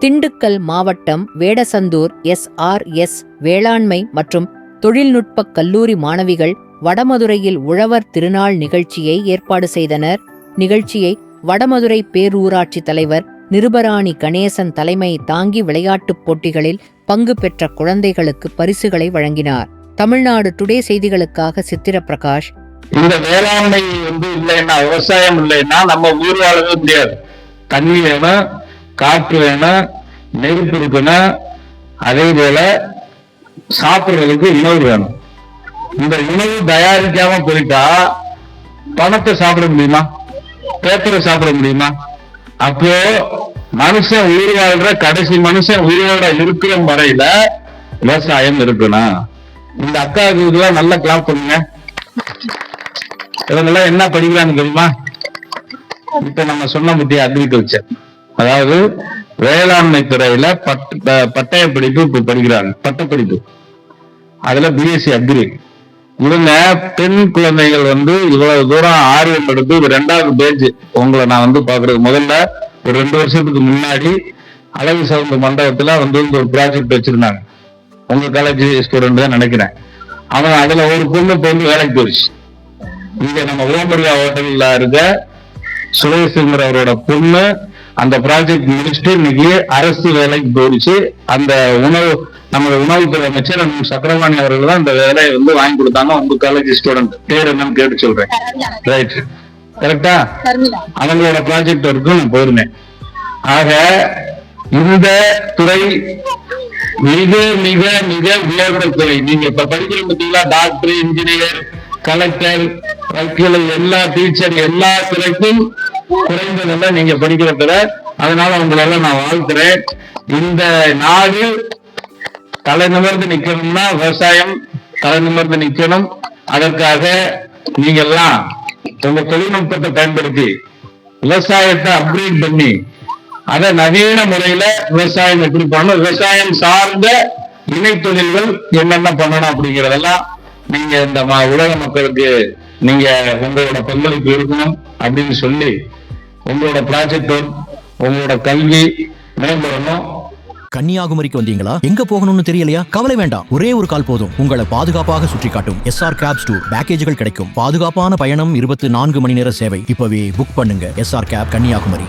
திண்டுக்கல் மாவட்டம் வேடசந்தூர் SRS வேளாண்மை மற்றும் தொழில்நுட்பக் கல்லூரி மாணவிகள் வடமதுரையில் உழவர் திருநாள் நிகழ்ச்சியை ஏற்பாடு செய்தனர். நிகழ்ச்சியை வடமதுரை பேரூராட்சி தலைவர் நிருபராணி கணேசன் தலைமை தாங்கி விளையாட்டுப் போட்டிகளில் பங்கு பெற்ற குழந்தைகளுக்கு பரிசுகளை வழங்கினார். தமிழ்நாடு டுடே செய்திகளுக்காக சித்திர பிரகாஷ். இந்த வேளாண்மை இல்லைன்னா, விவசாயம் இல்லைன்னா நம்ம ஊர் வாழவே முடியாது. தண்ணி வேணும், காற்று வேணும், நெருப்பு இருக்கணும், அதே போல சாப்பிடுறதுக்கு உணவு வேணும். இந்த உணவு தயாரிக்காம போயிட்டா பணத்தை சாப்பிட முடியுமா? பேப்பரை சாப்பிட முடியுமா? அப்போ மனுஷன் உயிர் வாழ்ற கடைசி மனுஷன் உயிரோட இருக்கிற வரையில விவசாயம் இருக்கணும். இந்த அக்காவுக்கு இதெல்லாம் நல்லா கிளாப் பண்ணுங்க. இவங்கெல்லாம் என்ன படிக்கிறான்னு தெரியுமா? இப்ப நம்ம சொன்ன பத்திய அக்ரிகல்ச்சர், அதாவது வேளாண்மை துறையில பட்டய படிப்பு இப்ப படிக்கிறாங்க, பட்டப்படிப்பு. அதுல BSc அக்ரி. இவங்க பெண் குழந்தைகள் இவ்வளவு தூரம் ஆர்வம் எடுத்து ஒரு 2வது பேஜ் உங்களை நான் பாக்குறது. முதல்ல ஒரு 2 வருஷத்துக்கு முன்னாடி அழகு சவுந்த மண்டபத்துல ஒரு ப்ராஜெக்ட் வச்சிருந்தாங்க. உங்க காலேஜ் ஸ்டூடெண்ட் தான் நினைக்கிறேன். அவன் அதுல ஒரு பொண்ணு வேலைக்கு போயிடுச்சு. இங்க நம்ம ஓமரியா ஹோட்டல்ல இருக்க சுரேஷ்ங்கிற அவரோட பொண்ணு அந்த ப்ராஜெக்ட் முடிச்சுட்டு இன்னைக்கு அரசு வேலைக்கு போயிடுச்சு. அந்த நம்ம உணவுத்துறை அமைச்சர் சக்கரவாணி அவர்கள் தான் இந்த வேலையை வாங்கி கொடுத்தாங்க. உங்க காலேஜ் ஸ்டூடெண்ட் பேர் என்னன்னு கேட்டு சொல்றேன். ரைட், கரெக்டா? அவங்களோட ப்ராஜெக்ட் வரைக்கும் நான் போயிருந்தேன். ஆக இந்த துறை மிக மிக மிக உயர்ந்த துறை. நீங்க இப்ப படிக்கிற பார்த்தீங்களா, டாக்டர், இன்ஜினியர், கலெக்டர், வக்கீல், எல்லா டீச்சர், எல்லா துறைக்கும் குறைந்ததெல்லாம் நீங்க படிக்கிற துறை. அதனால உங்களெல்லாம் நான் வாழ்த்துறேன். இந்த நாடு தலை நிமிர்ந்து நிக்கணும்னா விவசாயம் தலை நிமிர்ந்து நிக்கணும். அதற்காக நீங்க எல்லாம் உங்க தொழில்நுட்பத்தை பயன்படுத்தி விவசாயத்தை அப்கிரேட் பண்ணி அதை நவீன முறையில விவசாயம் எப்படி பண்ணணும், விவசாயம் சார்ந்த இணை தொழில்கள் என்னென்ன பண்ணணும் அப்படிங்கிறதெல்லாம் நீங்க இந்த உலக மக்களுக்கு நீங்க உங்களோட பங்களிப்பு இருக்கணும் அப்படின்னு சொல்லி உங்களோட ப்ராஜெக்ட், உங்களோட கல்வி மேம்படணும். கன்னியாகுமரிக்கு வந்தீங்களா? எங்க போகணும்னு தெரியலையா? கவலை வேண்டாம், ஒரே ஒரு கால் போதும். உங்களை பாதுகாப்பாக சுற்றி காட்டும் SR Cabs Tour பேக்கேஜ்கள் கிடைக்கும். பாதுகாப்பான பயணம், 24 மணி நேர சேவை. இப்பவே புக் பண்ணுங்க. SR Cab Kanyakumari.